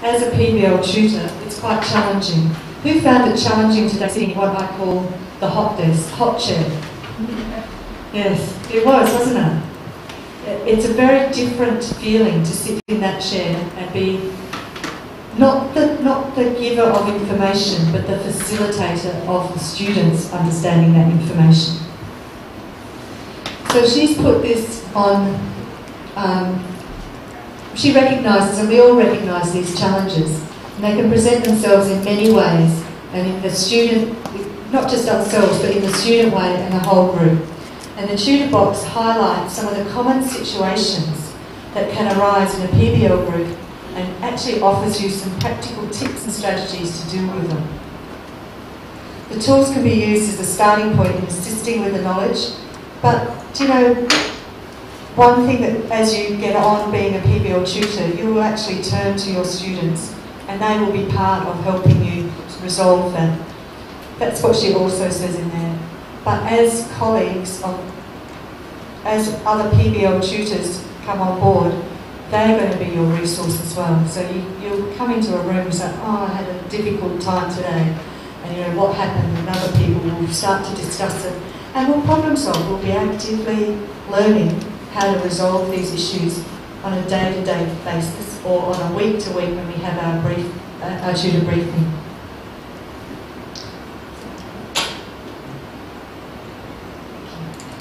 as a PBL tutor, it's quite challenging. Who found it challenging today sitting in what I call the hot desk, hot chair? Yes, it was, wasn't it? It's a very different feeling to sit in that chair and be not the giver of information, but the facilitator of the students understanding that information. So she's put this on, she recognises, and we all recognise these challenges, and they can present themselves in many ways, and in the student, not just ourselves, but in the student way and the whole group. And the tutor box highlights some of the common situations that can arise in a PBL group and actually offers you some practical tips and strategies to deal with them. The tools can be used as a starting point in assisting with the knowledge, but you know, one thing that as you get on being a PBL tutor, you will actually turn to your students and they will be part of helping you to resolve that. That's what she also says in there. But as colleagues, as other PBL tutors come on board, they're going to be your resource as well. So you'll come into a room and say, oh, I had a difficult time today, and you know what happened, and other people will start to discuss it, and we'll problem solve. We'll be actively learning how to resolve these issues on a day-to-day basis or on a week-to-week when we have our tutor briefing.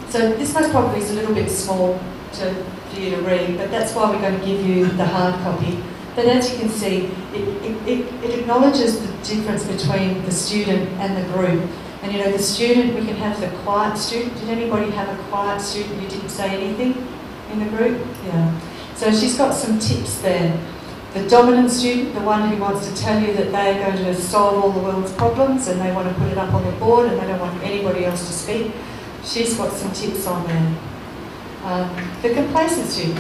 So this most probably is a little bit small for you to read, but that's why we're going to give you the hard copy. But as you can see, it acknowledges the difference between the student and the group. And you know, the student, we can have the quiet student. Did anybody have a quiet student who didn't say anything in the group? Yeah. So she's got some tips there. The dominant student, the one who wants to tell you that they're going to solve all the world's problems and they want to put it up on the board and they don't want anybody else to speak, she's got some tips on there. The complacent student,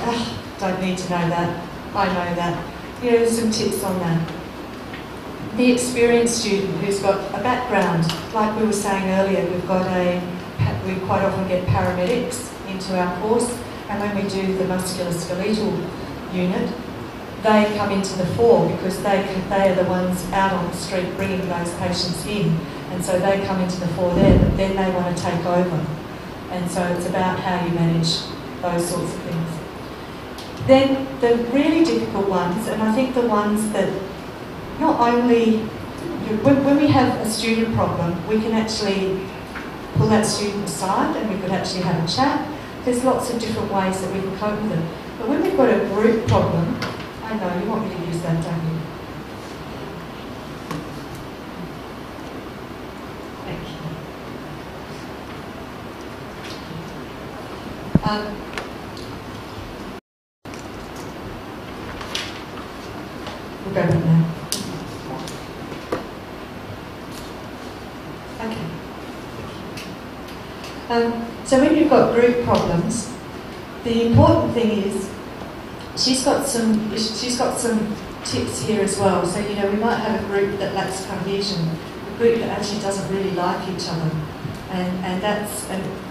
don't need to know that, I know that. You know, there's some tips on that. The experienced student who's got a background, like we were saying earlier, we quite often get paramedics into our course, and when we do the musculoskeletal unit, they come into the fore because they are the ones out on the street bringing those patients in, and so they come into the fore there, but then they want to take over. And so it's about how you manage those sorts of things. Then the really difficult ones, and I think the ones that not only, when we have a student problem, we can actually pull that student aside and we could actually have a chat. There's lots of different ways that we can cope with it. But when we've got a group problem, I know you want me to use that, don't you? Thank you. We'll go back now. So when you've got group problems, the important thing is she's got some tips here as well. So you know, we might have a group that lacks cohesion, a group that actually doesn't really like each other, and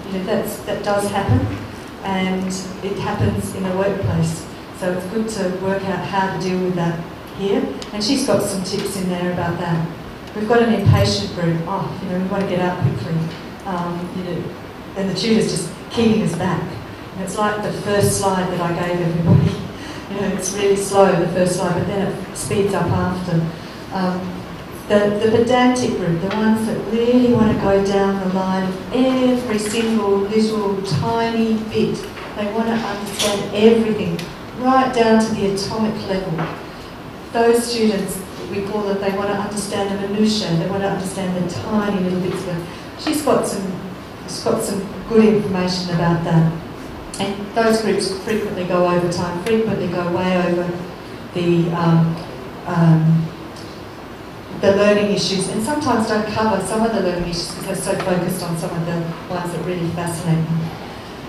you know that does happen, and it happens in the workplace. So it's good to work out how to deal with that here. And she's got some tips in there about that. We've got an impatient group. Oh, you know, we want to get out quickly. You know, and the tutor's just keeping us back. And it's like the first slide that I gave everybody. You know, it's really slow, the first slide, but then it speeds up after. The pedantic group, the ones that really want to go down the line of every single little tiny bit. They want to understand everything, right down to the atomic level. Those students, we call them, they want to understand the minutiae, they want to understand the tiny little bits of it. She's got some good information about that. And those groups frequently go over time, frequently go way over the learning issues, and sometimes don't cover some of the learning issues because they're so focused on some of the ones that really fascinate them.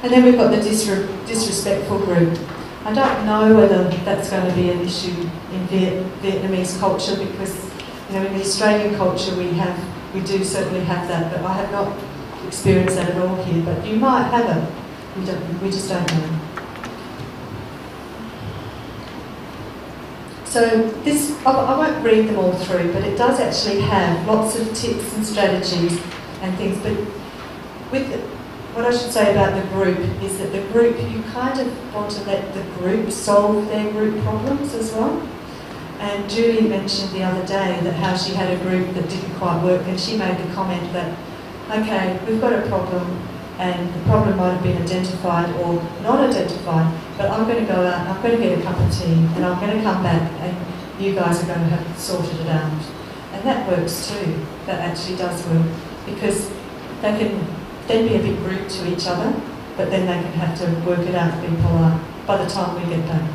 And then we've got the disrespectful group. I don't know whether that's going to be an issue in Vietnamese culture because, you know, in the Australian culture we do certainly have that, but I have not experienced that at all here. But you might have it. We just don't know. So this, I won't read them all through, but it does actually have lots of tips and strategies and things. But what I should say about the group is that the group, you kind of want to let the group solve their group problems as well. And Julie mentioned the other day that how she had a group that didn't quite work, and she made the comment that, okay, we've got a problem, and the problem might have been identified or not identified, but I'm going to go out, I'm going to get a cup of tea, and I'm going to come back, and you guys are going to have sorted it out. And that works too. That actually does work, because they can then be a bit rude to each other, but then they can have to work it out and be polite by the time we get done.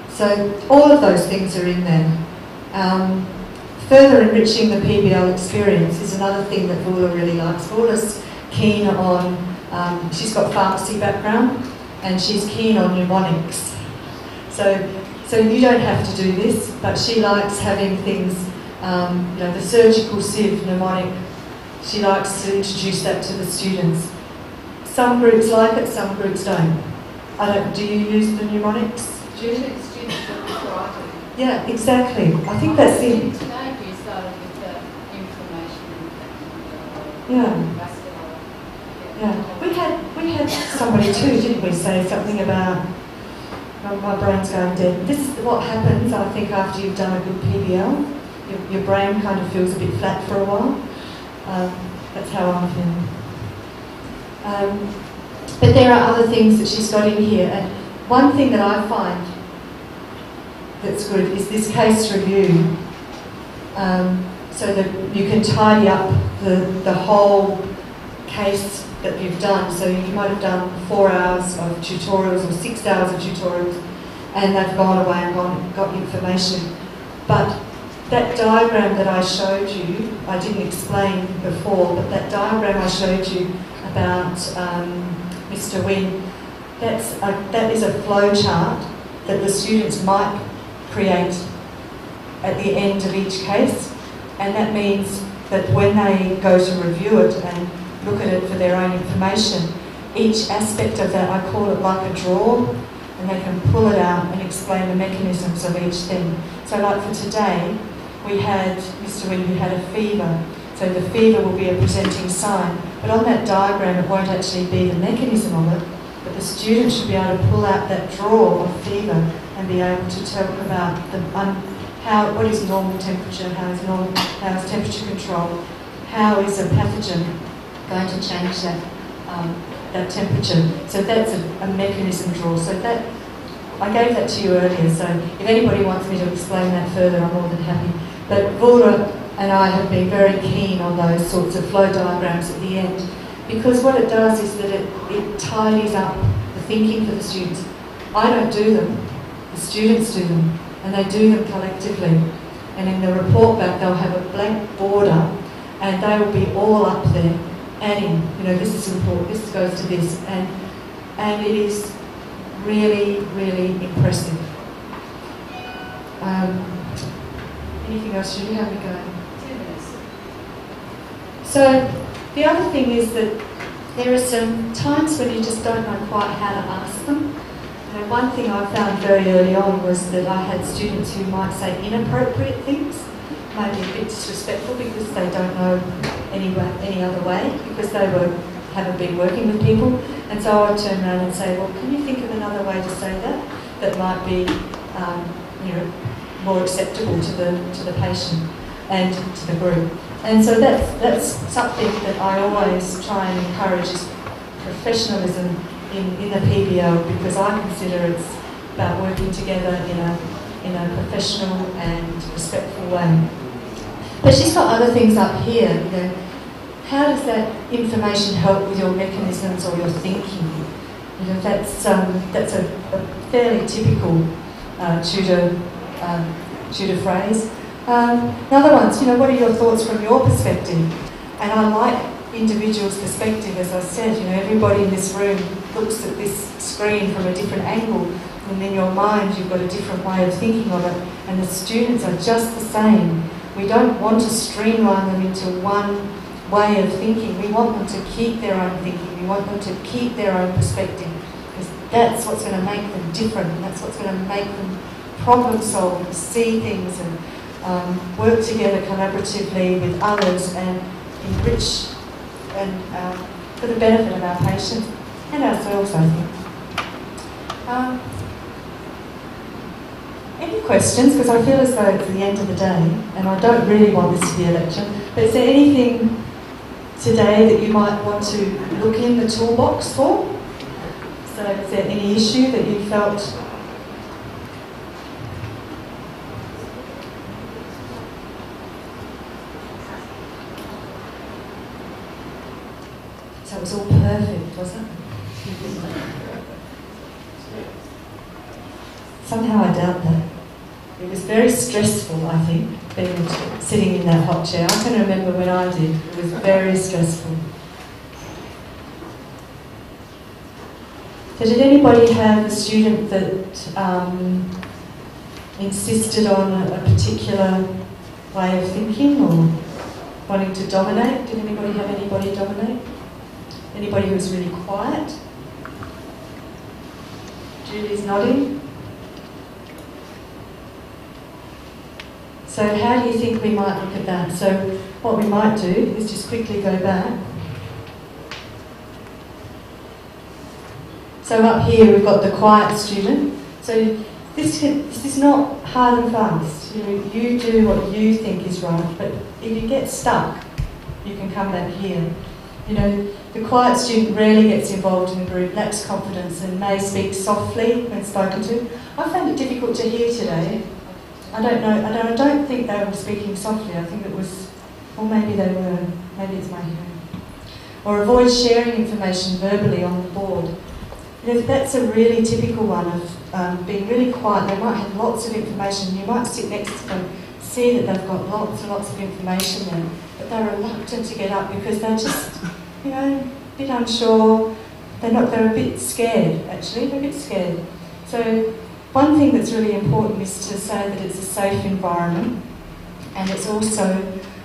So all of those things are in there. Further enriching the PBL experience is another thing that Vula really likes. Vula's keen on, she's got pharmacy background, and she's keen on mnemonics. So you don't have to do this, but she likes having things, you know, the surgical sieve mnemonic. She likes to introduce that to the students. Some groups like it, some groups don't. Do you use the mnemonics? Yeah, exactly. I think that's it. Today we started with the inflammation. Yeah. We had somebody too, didn't we, say something about, oh, my brain's going dead. This is what happens, I think, after you've done a good PBL. Your brain kind of feels a bit flat for a while. That's how I'm feeling. But there are other things that she's got in here, and one thing that I find that's good is this case review, so that you can tidy up the whole case that you've done. So you might have done 4 hours of tutorials or 6 hours of tutorials, and they've gone away and got information. But that diagram that I showed you, I didn't explain before, but that diagram I showed you about Mr. Wynne, that is a flow chart that the students might create at the end of each case, and that means that when they go to review it and look at it for their own information, each aspect of that, I call it like a drawer, and they can pull it out and explain the mechanisms of each thing. So like for today, we had Mr. Wynne who had a fever, so the fever will be a presenting sign, but on that diagram it won't actually be the mechanism of it, but the student should be able to pull out that drawer of fever and be able to talk about what is normal temperature, how is temperature control, how is a pathogen going to change that temperature. So that's a mechanism drawer. So that I gave that to you earlier, so if anybody wants me to explain that further, I'm more than happy. But Vula and I have been very keen on those sorts of flow diagrams at the end, because what it does is that it tidies up the thinking for the students. I don't do them, the students do them, and they do them collectively. And in the report back, they'll have a blank border, and they will be all up there, adding, you know, this is important, this goes to this, and it is really, really impressive. Anything else? Should you have me going? 10 minutes. So the other thing is that there are some times when you just don't know quite how to ask them. You know, one thing I found very early on was that I had students who might say inappropriate things, maybe a bit disrespectful because they don't know any other way, because they haven't been working with people. And so I would turn around and say, well, can you think of another way to say that might be, you know, more acceptable to the patient and to the group. And so that's something that I always try and encourage, is professionalism in the PBL, because I consider it's about working together in a professional and respectful way. But she's got other things up here, you know. How does that information help with your mechanisms or your thinking? You know, that's a fairly typical tutor phrase. Another one's, you know, what are your thoughts from your perspective? And I like individuals' perspective, as I said, you know, everybody in this room looks at this screen from a different angle, and in your mind you've got a different way of thinking of it, and the students are just the same. We don't want to streamline them into one way of thinking. We want them to keep their own thinking. We want them to keep their own perspective, because that's what's going to make them different, and that's what's going to make them problem solve and see things and work together collaboratively with others and enrich and for the benefit of our patients and ourselves, I think. Any questions? Because I feel as though it's the end of the day and I don't really want this to be a lecture, but is there anything today that you might want to look in the toolbox for? So is there any issue that you felt? So it was all perfect, wasn't it? Somehow I doubt that. It was very stressful, I think, sitting in that hot chair. I can remember when I did. It was very stressful. So did anybody have a student that insisted on a particular way of thinking or wanting to dominate? Did anybody have anybody dominate? Anybody who was really quiet? Julie's nodding. So how do you think we might look at that? So what we might do is just quickly go back. So up here we've got the quiet student. So this is not hard and fast. You do what you think is right, but if you get stuck, you can come back here. The quiet student rarely gets involved in a group, lacks confidence and may speak softly when spoken to. I found it difficult to hear today. I don't know, I don't think they were speaking softly. I think it was, or maybe they were, maybe it's my hearing. Or avoid sharing information verbally on the board. That's a really typical one of being really quiet. They might have lots of information. You might sit next to them, see that they've got lots and lots of information there, but they're reluctant to get up because they're just, a bit unsure. They're a bit scared, actually. They're a bit scared. So one thing that's really important is to say that it's a safe environment, and it's also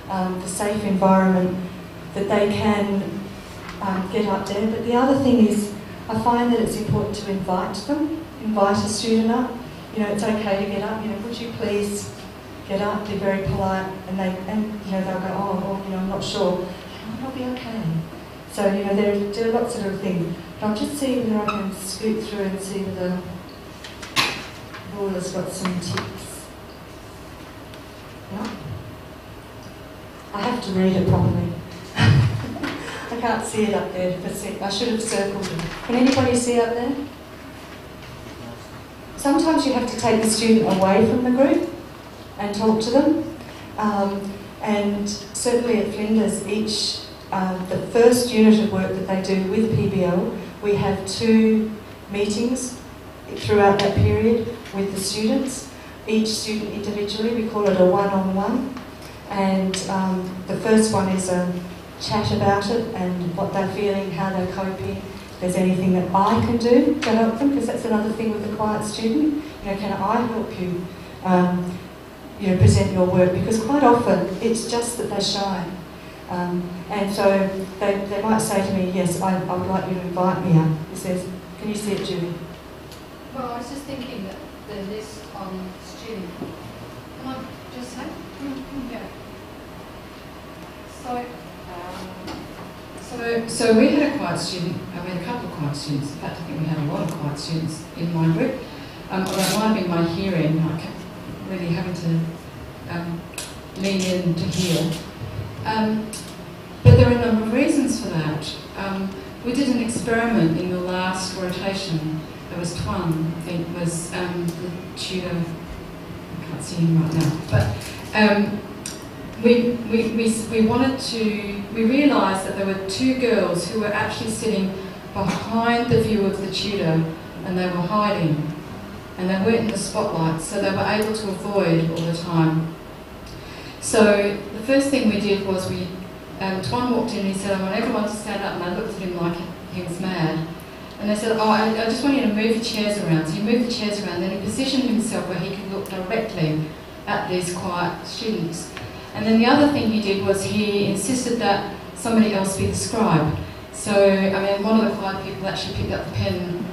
the safe environment that they can get up there. But the other thing is, I find that it's important to invite a student up. It's okay to get up. Would you please get up? Be very polite, and they'll go, I'm not sure. I'll be okay. So there are lots of little things. But I'll just see whether I can scoot through and see whether Laura's got some tips. Yeah? I have to read it properly. I can't see it up there. I should have circled it. Can anybody see up there? Sometimes you have to take the student away from the group and talk to them. And certainly at Flinders, the first unit of work that they do with PBL, we have 2 meetings throughout that period with the students, each student individually. We call it a one-on-one. And the first one is a chat about it and what they're feeling, how they're coping. If there's anything that I can do to help them, because that's another thing with the quiet student. Can I help you, present your work? Because quite often it's just that they're shy. And so they might say to me, yes, I would like you to invite me up. It says, can you see it, Julie? Well, I was just thinking that the list on student. Can I just say? Yeah. So we had a quiet student. We had a couple of quiet students. In fact, I think we had a lot of quiet students in my group. Although it might have been my hearing. I kept really having to lean in to hear. But there are a number of reasons for that. We did an experiment in the last rotation. There was Trong, I think, was the tutor. I can't see him right now. But we realised that there were 2 girls who were actually sitting behind the view of the tutor, and they were hiding. And they weren't in the spotlight, so they were able to avoid all the time. So the first thing we did was Twan walked in and he said, I want everyone to stand up, and I looked at him like he was mad. And they said, I just want you to move the chairs around. So he moved the chairs around, then he positioned himself where he could look directly at these quiet students. And then the other thing he did was he insisted that somebody else be the scribe. So, one of the quiet people actually picked up the pen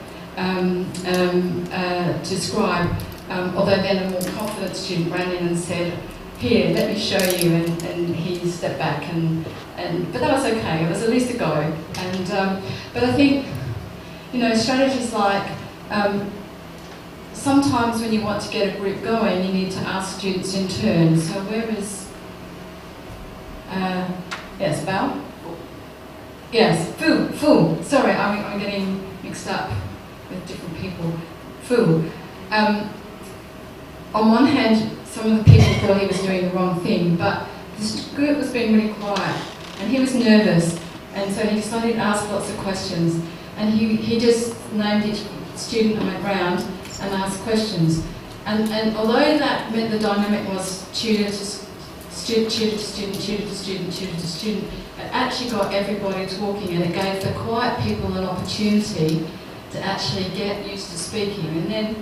describe, although then a more confident student ran in and said, "Here, let me show you," and he stepped back, but that was okay. It was at least a go. And but I think, strategies like sometimes when you want to get a group going, you need to ask students in turn. So where is yes, Val? Yes, Fu. Sorry, I'm getting mixed up with different people. Fu. On one hand, some of the people thought he was doing the wrong thing, but the group was being really quiet, and he was nervous, and so he decided to ask lots of questions. And he just named each student and went round and asked questions. And although that meant the dynamic was tutor to student, tutor to student, tutor to student, tutor to student, it actually got everybody talking, and it gave the quiet people an opportunity to actually get used to speaking, and then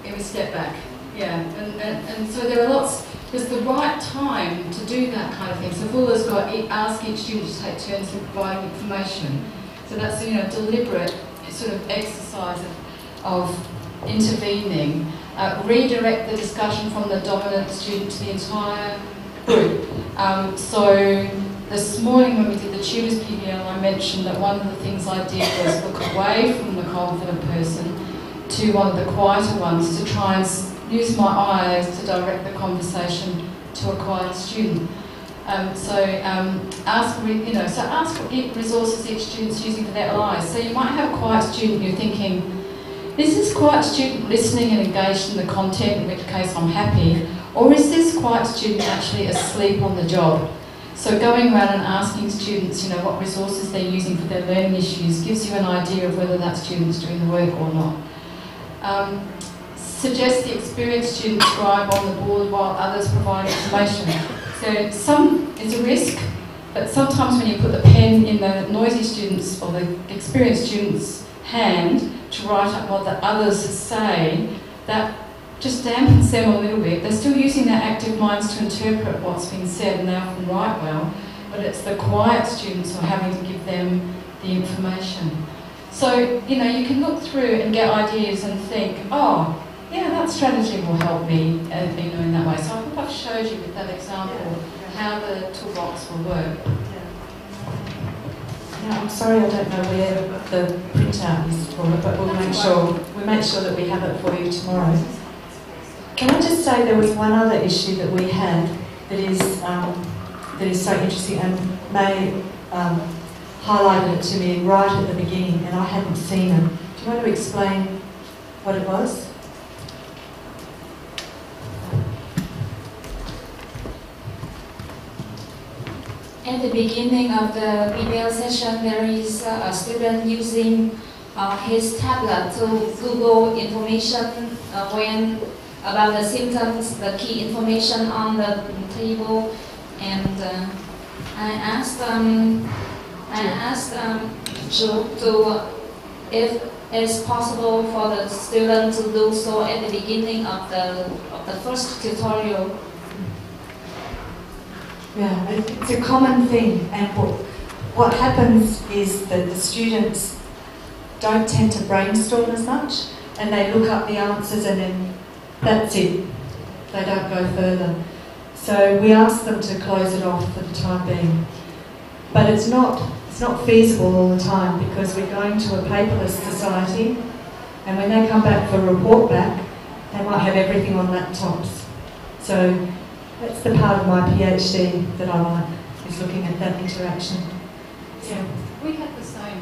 it was step back. Yeah, and so there are lots, there's the right time to do that kind of thing. So Fuller's got ask each student to take turns in providing information. So that's deliberate sort of exercise of intervening. Redirect the discussion from the dominant student to the entire group. So this morning when we did the tutors PBL, I mentioned that one of the things I did was look away from the confident person to one of the quieter ones to try and use my eyes to direct the conversation to a quiet student. Ask what resources each student's using for their eyes. So you might have a quiet student, you're thinking, is this quiet student listening and engaged in the content, in which case I'm happy, or is this quiet student actually asleep on the job? So going around and asking students, what resources they're using for their learning issues gives you an idea of whether that student's doing the work or not. Suggest the experienced student scribe on the board while others provide information. So it's a risk, but sometimes when you put the pen in the noisy student's or the experienced student's hand to write up what the others say, that just dampens them a little bit. They're still using their active minds to interpret what's been said, and they often write well, but it's the quiet students who are having to give them the information. So, you can look through and get ideas and think, oh, yeah, that strategy will help me, in that way. So I hope I've showed you with that example how the toolbox will work. Yeah, I'm sorry I don't know where the printout is for it, but we'll make sure that we have it for you tomorrow. Can I just say there was one other issue that we had that is so interesting, and May highlighted it to me right at the beginning, and I hadn't seen it. Do you want to explain what it was? At the beginning of the PBL session, there is a student using his tablet to Google information about the symptoms, the key information on the table, and I asked Zhu if it's possible for the student to do so at the beginning of the first tutorial. Yeah, it's a common thing, and what happens is that the students don't tend to brainstorm as much, and they look up the answers and then that's it. They don't go further. So we ask them to close it off for the time being. But it's not feasible all the time, because we're going to a paperless society, and when they come back for a report back, they might have everything on laptops. So that's the part of my PhD that I like, is looking at that interaction. Yeah, we had the same.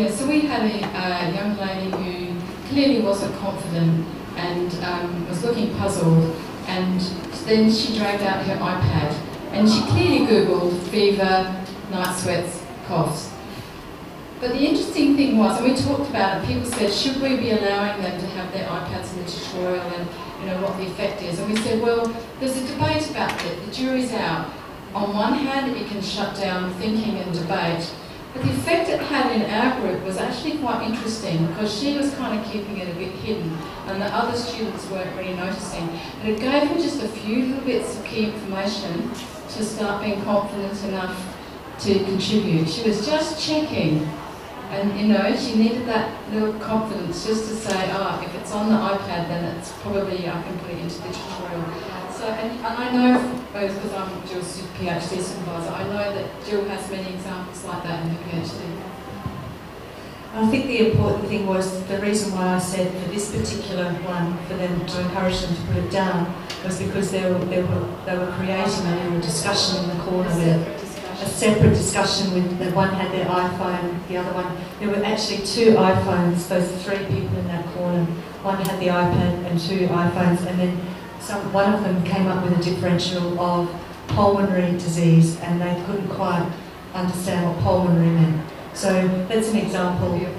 So we had a young lady who clearly wasn't confident and was looking puzzled, and then she dragged out her iPad and she clearly Googled fever, night sweats, coughs. But the interesting thing was, and we talked about it, people said, should we be allowing them to have their iPads in the tutorial, and what the effect is? And we said, well, there's a debate about it. The jury's out. On one hand, it can shut down thinking and debate, but the effect it had in our group was actually quite interesting, because she was kind of keeping it a bit hidden and the other students weren't really noticing. And it gave her just a few little bits of key information to start being confident enough to contribute. She was just checking And you know, she needed that little confidence just to say, oh, if it's on the iPad, then it's probably I can put it into digital world. So, and I know, because I'm Jill's PhD supervisor, I know that Jill has many examples like that in her PhD. I think the important thing was the reason why I said for this particular one, for them to encourage them to put it down, was because they were creating a little discussion in the corner with a separate discussion with the one had their iPhone, the other one. There were actually 2 iPhones, those 3 people in that corner. One had the iPad and 2 iPhones, and then one of them came up with a differential of pulmonary disease, and they couldn't quite understand what pulmonary meant. So that's an example. It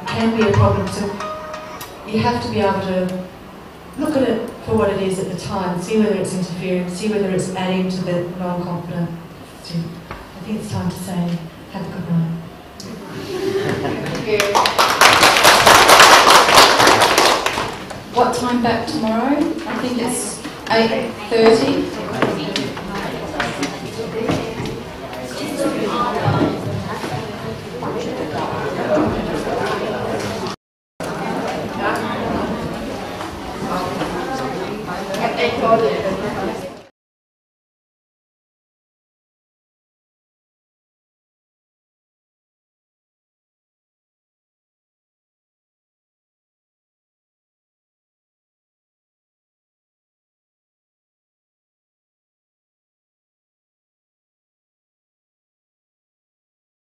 can be a problem. So you have to be able to look at it for what it is at the time, see whether it's interfering, see whether it's adding to the non-confident student. I think it's time to say, have a good night. Thank you. What time back tomorrow? I think it's 8:30. At 8:40.